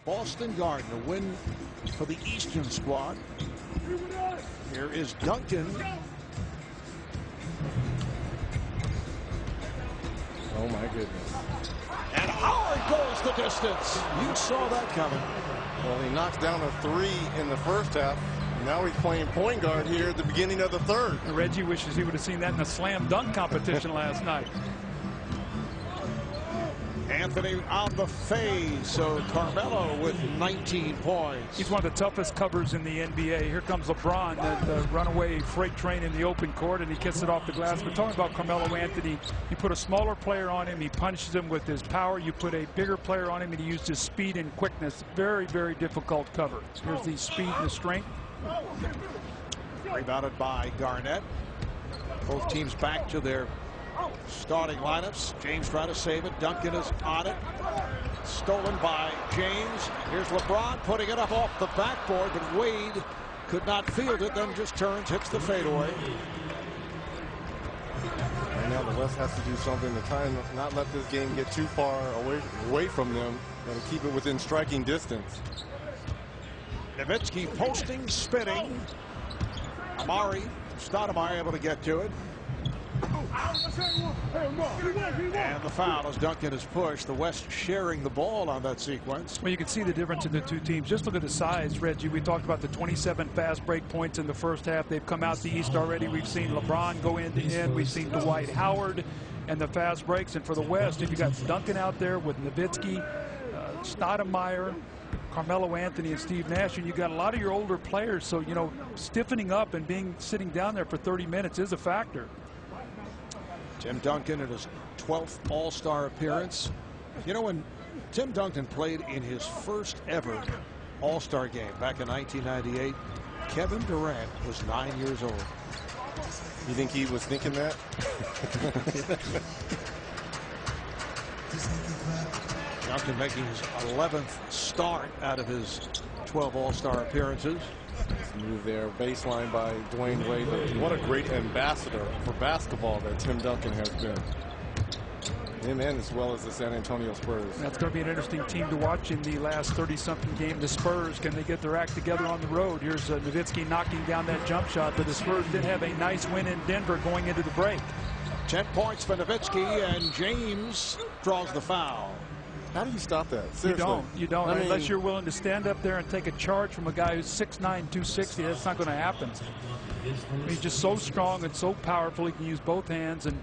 Boston Garden, a win for the Eastern squad. Here is Duncan. Oh my goodness. And Howard goes the distance. You saw that coming. Well, he knocks down a 3 in the first half. Now he's playing point guard here at the beginning of the third. Reggie wishes he would have seen that in the slam dunk competition last night. Anthony on the fade, so Carmelo with 19 points. He's one of the toughest covers in the NBA. Here comes LeBron, the runaway freight train in the open court, and he gets it off the glass. But talking about Carmelo Anthony, you put a smaller player on him, he punishes him with his power. You put a bigger player on him, and he used his speed and quickness. Very, very difficult cover. Here's the speed and the strength. Rebounded by Garnett. Both teams back to their starting lineups. James trying to save it. Duncan is on it. Stolen by James. Here's LeBron putting it up off the backboard, but Wade could not field it, then just turns, hits the fadeaway. Right now the West has to do something to try and not let this game get too far away from them, and keep it within striking distance. Nowitzki posting, spinning. Amari, Stoudemire able to get to it. And the foul as Duncan is pushed. The West sharing the ball on that sequence. Well, you can see the difference in the two teams. Just look at the size, Reggie. We talked about the 27 fast break points in the first half. They've come out the East already. We've seen LeBron go end to end. We've seen Dwight Howard and the fast breaks. And for the West, if you got Duncan out there with Nowitzki, Stoudemire, Carmelo Anthony, and Steve Nash, and you got a lot of your older players. So, you know, stiffening up and sitting down there for 30 minutes is a factor. Tim Duncan in his 12th All-Star appearance. You know, when Tim Duncan played in his first ever All-Star game back in 1998, Kevin Durant was 9 years old. You think he was thinking that? Duncan making his 11th start out of his 12 All-Star appearances. Nice move there, baseline by Dwayne Wade. What a great ambassador for basketball that Tim Duncan has been. Him and as well as the San Antonio Spurs. That's going to be an interesting team to watch in the last 30-something game. The Spurs, can they get their act together on the road? Here's Nowitzki knocking down that jump shot, but the Spurs did have a nice win in Denver going into the break. 10 points for Nowitzki, and James draws the foul. How do you stop that? Seriously. You don't. Unless you're willing to stand up there and take a charge from a guy who's 6'9", 260. That's not going to happen. He's just so strong and so powerful. He can use both hands. And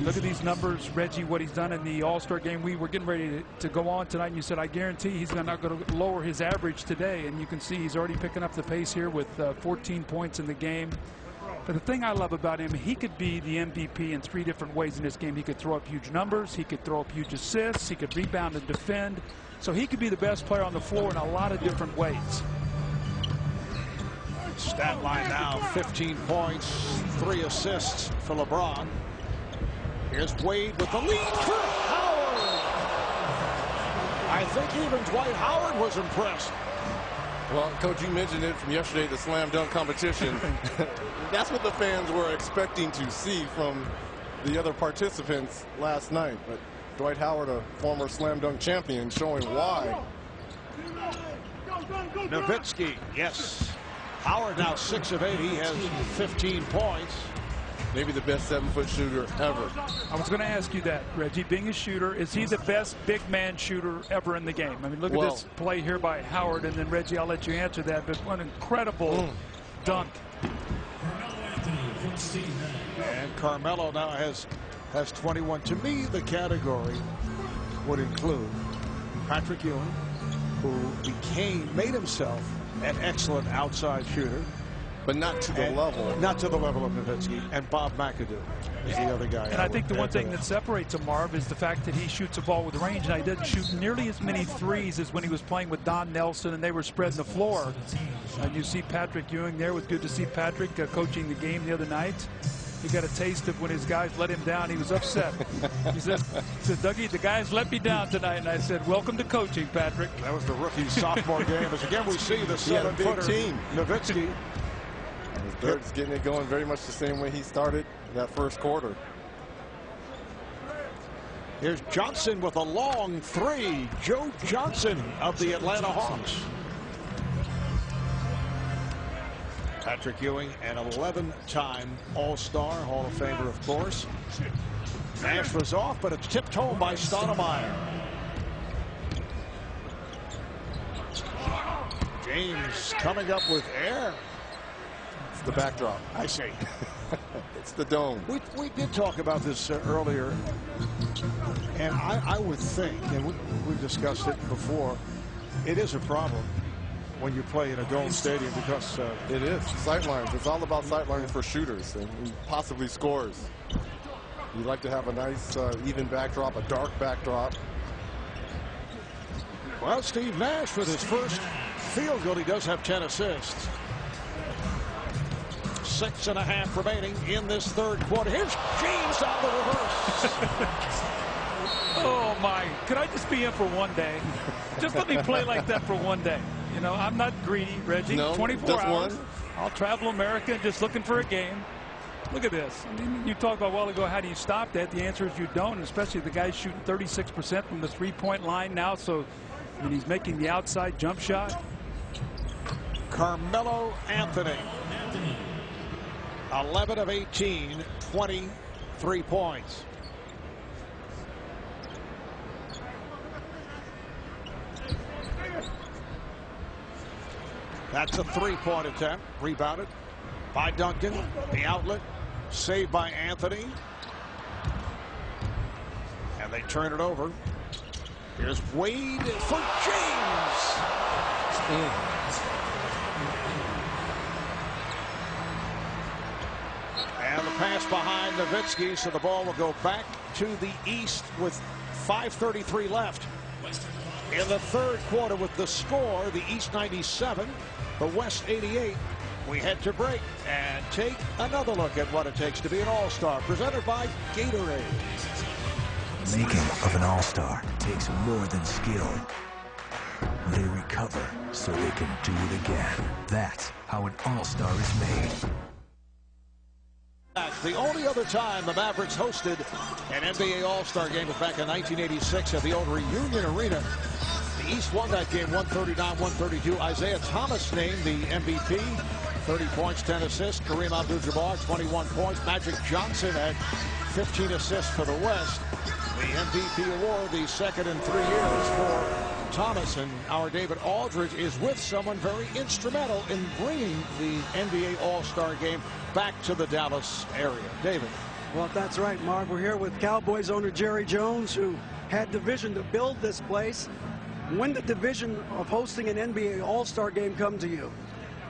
look at these numbers, Reggie, what he's done in the All-Star game. We were getting ready to go on tonight, and you said, I guarantee he's not going to lower his average today. And you can see he's already picking up the pace here with 14 points in the game. But the thing I love about him, he could be the MVP in 3 different ways in this game. He could throw up huge numbers. He could throw up huge assists. He could rebound and defend. So he could be the best player on the floor in a lot of different ways. Stat line now, 15 points, 3 assists for LeBron. Here's Wade with the lead for Howard. I think even Dwight Howard was impressed. Well, Coach, you mentioned it from yesterday, the slam dunk competition. That's what the fans were expecting to see from the other participants last night. But Dwight Howard, a former slam dunk champion, showing why. Nowitzki, yes. Howard now 6 of 8. He has 15 points. Maybe the best 7-foot shooter ever. I was going to ask you that, Reggie. Being a shooter, is he the best big man shooter ever in the game? I mean, look at this play here by Howard, and then Reggie, I'll let you answer that. But what an incredible dunk. And Carmelo now has 21. To me, the category would include Patrick Ewing, who made himself an excellent outside shooter. But not to the level. Not to the level of Nowitzki. And Bob McAdoo is the other guy. And I think the one thing that separates him, Marv, is the fact that he shoots a ball with range. And he doesn't shoot nearly as many threes as when he was playing with Don Nelson and they were spreading the floor. And you see Patrick Ewing there. It was good to see Patrick coaching the game the other night. He got a taste of when his guys let him down. He was upset. He said, Dougie, the guys let me down tonight. And I said, welcome to coaching, Patrick. That was the rookie sophomore game. As again, we see the 7-footer Nowitzki. Dirk's getting it going very much the same way he started that first quarter. Here's Johnson with a long three. Joe Johnson of the Atlanta Hawks. Patrick Ewing, an 11-time All-Star, Hall of Famer, of course. Nash was off, but it's tipped home by Stoudemire. James coming up with air. It's the backdrop. I see. It's the dome. We did talk about this earlier, and I would think, and we've discussed it before, it is a problem when you play in a dome stadium because it is sightlines. It's all about sightlines for shooters and possibly scores. You like to have a nice even backdrop, a dark backdrop. Well, Steve Nash with his first field goal. He does have 10 assists. 6.5 remaining in this third quarter. Here's James on the reverse. Oh my, could I just be in for one day? Just let me play like that for one day. You know, I'm not greedy, Reggie. No, 24 hours. one. I'll travel America just looking for a game. Look at this. I mean, you talked about a while ago, how do you stop that? The answer is you don't, and especially the guy's shooting 36% from the three-point line now, so I mean, he's making the outside jump shot. Carmelo Anthony. 11 of 18, 23 points. That's a three-point attempt. Rebounded by Duncan. The outlet saved by Anthony. And they turn it over. Here's Wade for James. And the pass behind Nowitzki, so the ball will go back to the East with 5:33 left. In the third quarter with the score, the East 97, the West 88. We head to break and take another look at what it takes to be an all-star, presented by Gatorade. Making of an all-star takes more than skill. They recover so they can do it again. That's how an all-star is made. The only other time the Mavericks hosted an NBA All-Star game was back in 1986 at the old Reunion Arena. The East won that game 139-132. Isaiah Thomas named the MVP. 30 points, 10 assists. Kareem Abdul-Jabbar, 21 points. Magic Johnson had 15 assists for the West. The MVP award, the second in 3 years for Thomas. And our David Aldridge is with someone very instrumental in bringing the NBA All-Star game back to the Dallas area. David. Well, that's right, Mark. We're here with Cowboys owner Jerry Jones, who had the vision to build this place. When did the vision of hosting an NBA All-Star game come to you?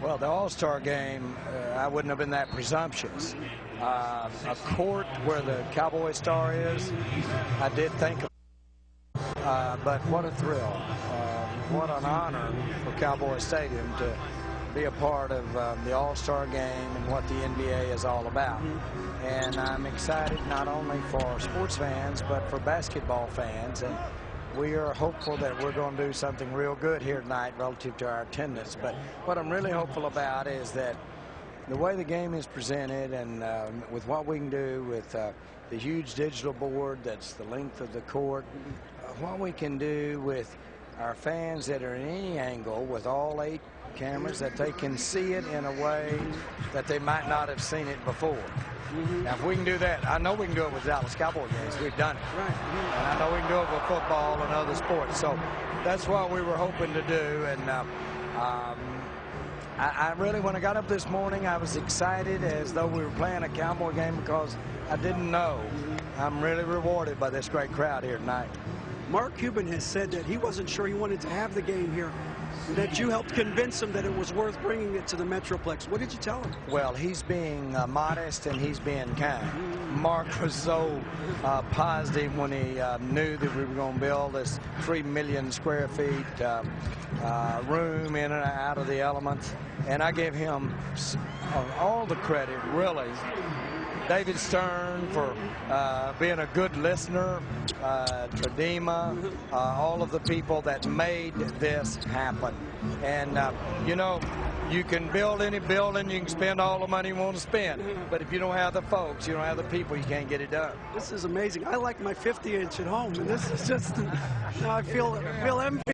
Well, the All-Star game, I wouldn't have been that presumptuous. A court where the Cowboy star is, I did think of, but what a thrill. What an honor for Cowboy Stadium to be a part of the All-Star game and what the NBA is all about. And I'm excited not only for sports fans, but for basketball fans. And we are hopeful that we're going to do something real good here tonight relative to our attendance. But what I'm really hopeful about is that the way the game is presented and with what we can do with the huge digital board that's the length of the court, what we can do with our fans that are in any angle with all 8 cameras, that they can see it in a way that they might not have seen it before. Now, if we can do that, I know we can do it with Dallas Cowboy games. We've done it. Right. And I know we can do it with football and other sports. So that's what we were hoping to do. And I really, when I got up this morning, I was excited as though we were playing a Cowboy game because I didn't know. I'm really rewarded by this great crowd here tonight. Mark Cuban has said that he wasn't sure he wanted to have the game here, and that you helped convince him that it was worth bringing it to the Metroplex. What did you tell him? Well, he's being modest and he's being kind. Mark was so positive when he knew that we were going to build this 3 million square feet room in and out of the elements. And I give him all the credit, really. David Stern for being a good listener, Tradema, all of the people that made this happen. And, you know, You can build any building, you can spend all the money you want to spend, but if you don't have the folks, you don't have the people, you can't get it done. This is amazing. I like my 50-inch at home, and this is just, I feel envious.